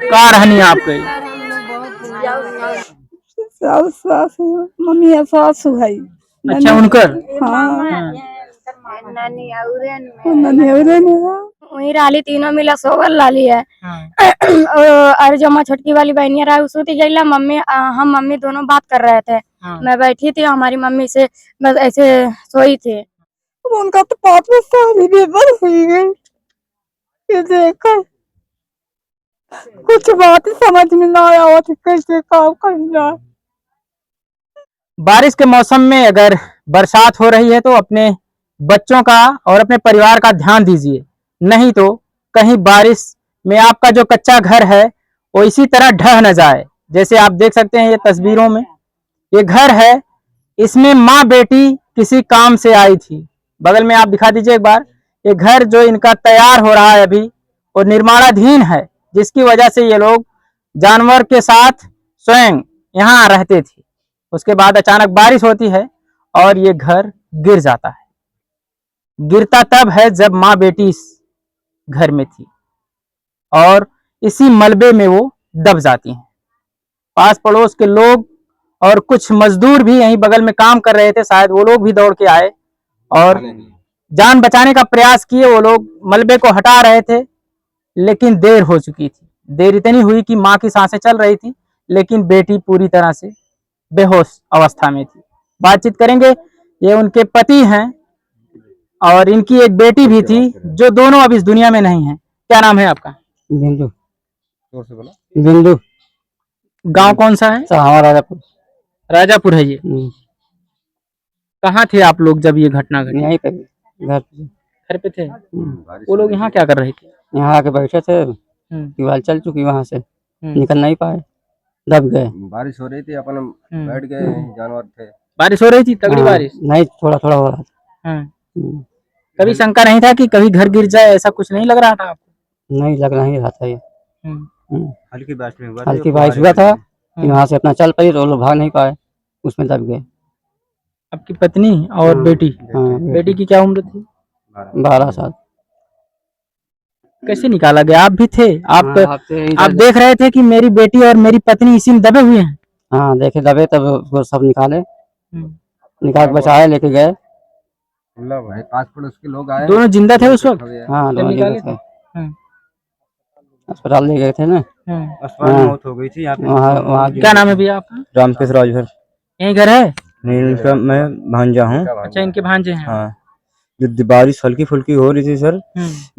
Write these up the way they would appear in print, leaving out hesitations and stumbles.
कहाँ रहनी है आपके? सासू मम्मी है, सासू है। अच्छा, उनकर वही राली तीनों मिला सोगल लाली है। और जो मैं छोटकी वाली बहनिया रहा उसकी गईला मम्मी हम मम्मी दोनों बात कर रहे थे। मैं बैठी थी, हमारी मम्मी से बस ऐसे सोई थी। उनका तो पापा सारी बेबर हुई गई। ये देखकर कुछ बात ही समझ में ना आया हो कि कैसे काम करना। बारिश के मौसम में अगर बरसात हो रही है तो अपने बच्चों का और अपने परिवार का ध्यान दीजिए, नहीं तो कहीं बारिश में आपका जो कच्चा घर है वो इसी तरह ढह न जाए। जैसे आप देख सकते हैं ये तस्वीरों में, ये घर है, इसमें माँ बेटी किसी काम से आई थी। बगल में आप दिखा दीजिए एक बार, ये घर जो इनका तैयार हो रहा है अभी और निर्माणाधीन है, जिसकी वजह से ये लोग जानवर के साथ स्वयं यहाँ रहते थे। उसके बाद अचानक बारिश होती है और ये घर गिर जाता है। गिरता तब है जब माँ बेटी इस घर में थी और इसी मलबे में वो दब जाती हैं। पास पड़ोस के लोग और कुछ मजदूर भी यहीं बगल में काम कर रहे थे, शायद वो लोग भी दौड़ के आए और जान बचाने का प्रयास किए। वो लोग मलबे को हटा रहे थे लेकिन देर हो चुकी थी। देर इतनी हुई कि माँ की सांसें चल रही थी लेकिन बेटी पूरी तरह से बेहोश अवस्था में थी। बातचीत करेंगे, ये उनके पति हैं और इनकी एक बेटी भी थी जो दोनों अब इस दुनिया में नहीं है। क्या नाम है आपका? बिंदु। बिंदु। गांव कौन सा है? राजापुर। राजापुर है ये। कहाँ थे आप लोग जब ये घटना घटी? यहीं पे, घर पे थे। वो लोग यहाँ क्या कर रहे थे? यहाँ आके बैठे थे, दीवार चल चुकी, वहाँ से निकल नहीं पाए, दब गए। बारिश हो रही थी, अपन बैठ गए, जानवर थे। बारिश हो रही थी, तगड़ी बारिश? नहीं, थोड़ा थोड़ा हो रहा था। कभी शंका नहीं था कि कभी घर गिर जाए, ऐसा कुछ नहीं लग रहा था आपको? नहीं, लग नहीं रहा था ये। हल्की बारिश हुआ था, यहाँ से अपना चल पाई तो लोग भाग नहीं पाए, उसमें दब गए। आपकी पत्नी और बेटी? बेटी की क्या उम्र थी? 12 साल। कैसे निकाला गया? आप भी थे? आप देख रहे थे कि मेरी बेटी और मेरी पत्नी इसी में दबे हुए हैं? हाँ, देखे दबे, तब वो सब निकाले, निकाल के बचाए, लेके गए। पास पड़ोस के लोग आए। दोनों जिंदा थे उस वक्त? हाँ, दोनों जिंदा थे। अस्पताल ले गए थे ना। अस्पताल में मौत हो गई थी। क्या नाम है भैया आपका? रामकेश राजभर। यही घर है? नहीं, इनका मैं भांजा हूँ। अच्छा, इनके भांजे हैं। हाँ, जो बारिश हल्की फुल्की हो रही थी सर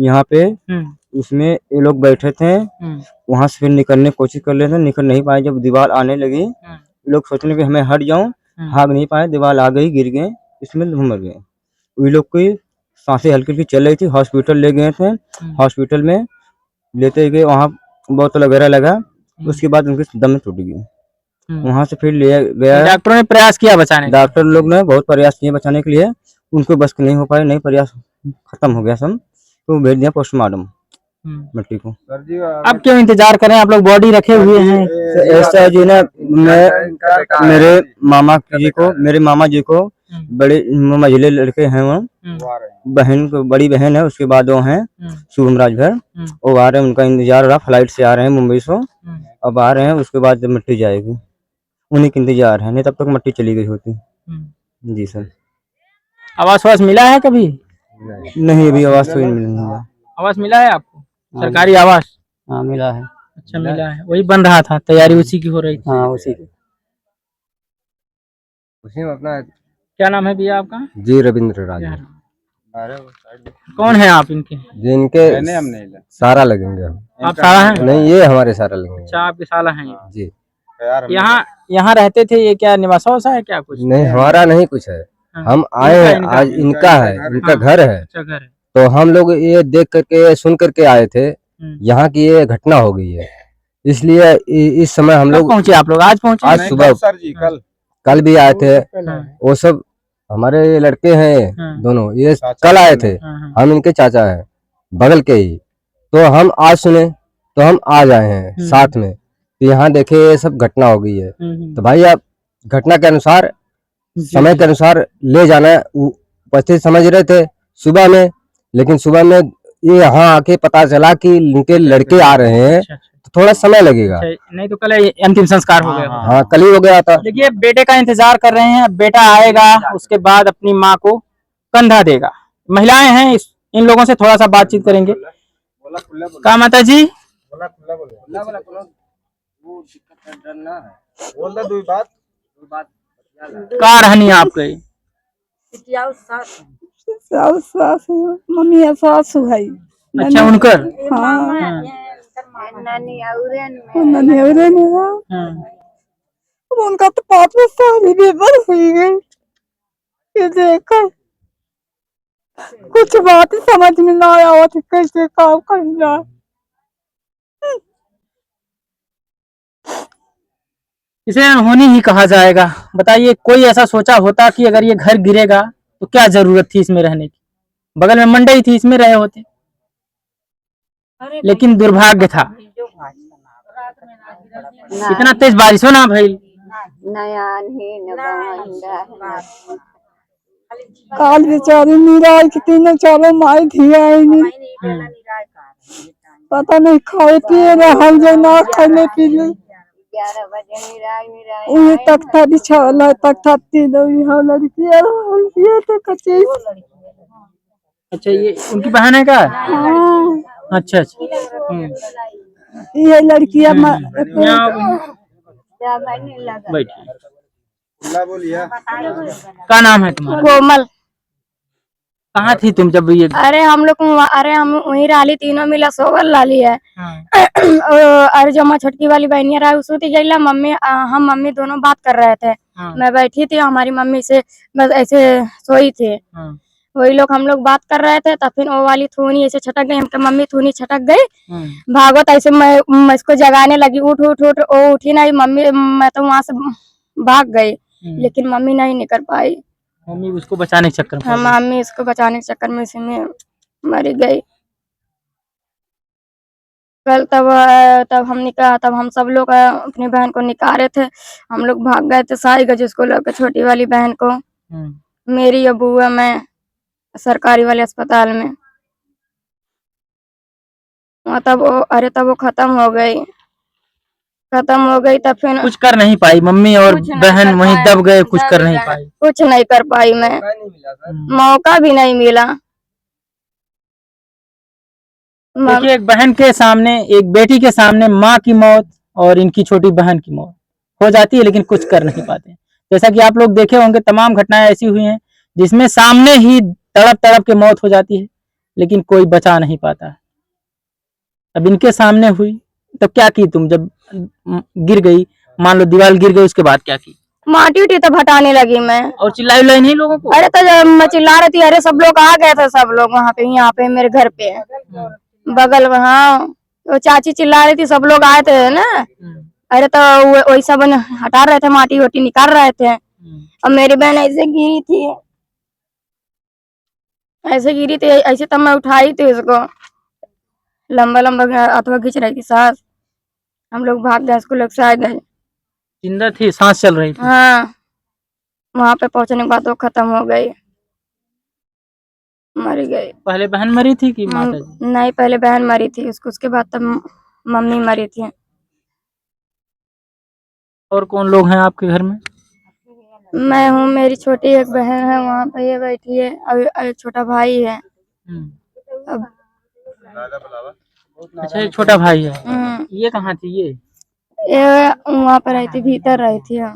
यहाँ पे, उसमें ये लोग बैठे थे, वहां से फिर निकलने की कोशिश कर रहे थे, निकल नहीं पाए। जब दीवार आने लगी, लोग सोचने कि हमें हट जाऊं, भाग नहीं पाए, दीवार आ गई, गिर गए, इसमें मर गए। वे लोग की सांसें हल्की हल्की चल रही थी, हॉस्पिटल ले गए थे। हॉस्पिटल में लेते गए, वहाँ बोतल वगैरह लगा, उसके बाद उनकी दम टूट गई। वहां से फिर लिया गया। डॉक्टरों ने प्रयास किया बचाने? डॉक्टर लोग ने बहुत प्रयास किए बचाने के लिए, उनको बस नहीं हो पाए, नहीं, प्रयास खत्म हो गया सब, तो भेज दिया पोस्टमार्टम मिट्टी को। अब क्यों इंतजार करें? आप लोग बॉडी रखे हुए हैं। ऐसा जी ना, मैं मेरे मामा जी को बड़े मझले लड़के हैं, वो बहन को, बड़ी बहन है, उसके बाद वो हैं शुभम राजभर, वो आ रहे हैं, उनका इंतजार हो रहा, फ्लाइट से आ रहे हैं मुंबई से, अब आ रहे हैं, उसके बाद जब मिट्टी जाएगी उन्हीं का इंतजार है, नहीं तब तक मिट्टी चली गई होती। जी सर। आवास वास मिला है कभी? नहीं, अभी आवास तो नहीं मिला। आवास मिला है आपको? सरकारी आवास? हाँ, मिला है। अच्छा, मिला है। वही बन रहा था, तैयारी उसी की हो रही थी? हाँ, उसी की। उसी में अपना। क्या नाम है भैया आपका? जी रविंद्र राज। कौन है आप इनके? जिनके सारा लगेंगे। आप सारा हैं? नहीं, ये हमारे सारा लगेंगे। अच्छा, आपके साला हैं जी। यहाँ रहते थे? ये क्या निवास हाउस है क्या कुछ? नहीं, हमारा नहीं कुछ है। हम आए हैं आज, इनका है, इनका घर है। अच्छा, घर है। तो हम लोग ये देख करके, सुन करके आए थे, यहाँ की ये घटना हो गई है, इसलिए इस समय हम लोग पहुँचे। आप लोग आज पहुँचे? आज सुबह सर जी, कल भी आए थे। वो सब हमारे लड़के हैं दोनों, ये कल आए थे, हम इनके चाचा हैं बगल के ही। तो हम आज सुने तो हम आज आए हैं साथ में, तो यहाँ देखे ये सब घटना हो गई है। तो भाई आप घटना के अनुसार, समय के अनुसार ले जाना उपस्थित समझ रहे थे। सुबह में लेकिन सुबह में ये यहाँ आके पता चला कि इनके लड़के आ रहे हैं, अच्छा, अच्छा, तो थोड़ा समय लगेगा। अच्छा, नहीं तो कल अंतिम संस्कार हो गया होगा। हाँ, कल ही हो गया था। देखिए बेटे का इंतजार कर रहे हैं, अब बेटा आएगा उसके बाद अपनी माँ को कंधा देगा। महिलाएं हैं, इन लोगों से थोड़ा सा बातचीत करेंगे। का माता जी का रहनी आपके? सास मम्मी सासू है। अच्छा उनकर हाँ नानी और नन्हे उन्हें मेरा उनका तो 5 साल बेबर हुई है। ये देखकर कुछ बात ही समझ में ना आया हो कि कैसे काम करना। इसे अनहोनी ही कहा जाएगा। बताइए कोई ऐसा सोचा होता कि अगर ये घर गिरेगा तो क्या जरूरत थी इसमें रहने की? बगल में मंडई थी, इसमें रहे होते। लेकिन दुर्भाग्य था, इतना तेज बारिश हो ना भाई। काल बेचारी मीरा आई कि तीनों चारों माई थी आई नहीं। पता नहीं खाए पिए ना हम जो ना खाने पीने 11 बजे निराई उन्हें तख्ता बिछाला तख्ता तीनों यहाँ लड़कियां ये तो कच्चे। अच्छा ये उनकी बहन है क्या? हाँ अच्छा अच्छा। ये लड़कियां बैठिए। क्या नाम है तुम्हारा? कोमल। कहाँ थी तुम जब ये? अरे हम वहीं राली तीनों मिला सोगल लाली है। अरे जो छोटकी वाली बहनिया रहा उसकी गईला मम्मी हम मम्मी दोनों बात कर रहे थे। मैं बैठी थी हमारी मम्मी से बस ऐसे सोई थी। वही लोग हम लोग बात कर रहे थे तब फिर वो वाली थूनी ऐसे छटक गई, हमके मम्मी थूनी छटक गई। भागवत ऐसे मैं इसको जगाने लगी, उठ उठ उठ। वो उठी नहीं मम्मी, मैं तो वहां से भाग गई लेकिन मम्मी नहीं निकल पाई। मम्मी उसको बचाने के चक्कर में? हाँ मम्मी इसको बचाने के चक्कर में इसी में मर गई। कल तब हम सब लोग अपनी बहन को निकाले थे। हम लोग भाग गए थे साई गज उसको लेकर, छोटी वाली बहन को। मेरी अबू है, मैं सरकारी वाले अस्पताल में। तब वो खत्म हो गई तब फिर कुछ कर नहीं पाई मम्मी और बहन वहीं दब गए, कुछ कर नहीं पाई। कुछ नहीं कर पाई मैं, मौका भी नहीं मिला। देखिए एक बहन के सामने, एक बेटी के सामने माँ की मौत और इनकी छोटी बहन की मौत हो जाती है लेकिन कुछ कर नहीं पाते। जैसा कि आप लोग देखे होंगे तमाम घटनाएं ऐसी हुई हैं जिसमें सामने ही तड़प तड़प के मौत हो जाती है लेकिन कोई बचा नहीं पाता। अब इनके सामने हुई तब क्या की तुम? जब गिर गई, मान लो दीवार गिर गई, उसके बाद क्या की? माटी उटी तब हटाने लगी मैं। और चिल्लाई उल्लाई नहीं लोगों को? अरे तो जब मैं चिल्ला रही थी, अरे सब लोग आ गए थे, सब लोग वहाँ पे, यहाँ पे मेरे घर पे बगल में। हाँ तो चाची चिल्ला रही थी, सब लोग आए थे ना। अरे तो वही सब हटा रहे थे, माटी वोटी निकाल रहे थे। और मेरी बहन ऐसे गिरी थी ऐसे तब मैं उठाई थी उसको, लंबा लंबा अथवा खींच रही थी सांस। हम लोग भाग गए, उसको लोग से आ गए। जिंदा थी, सांस चल रही थी? हाँ वहां पे पहुंचने के बाद वो खत्म हो गई, मर गई। पहले बहन मरी थी कि माता जी? नहीं पहले बहन मरी थी, उसके बाद तब मम्मी मरी थी। और कौन लोग हैं आपके घर में? मैं हूँ, मेरी छोटी एक बहन है वहाँ पे ये बैठी है, और छोटा भाई है। अब अच्छा एक छोटा भाई है। ये कहाँ थी ये वहाँ पर रहती, भीतर रहती है।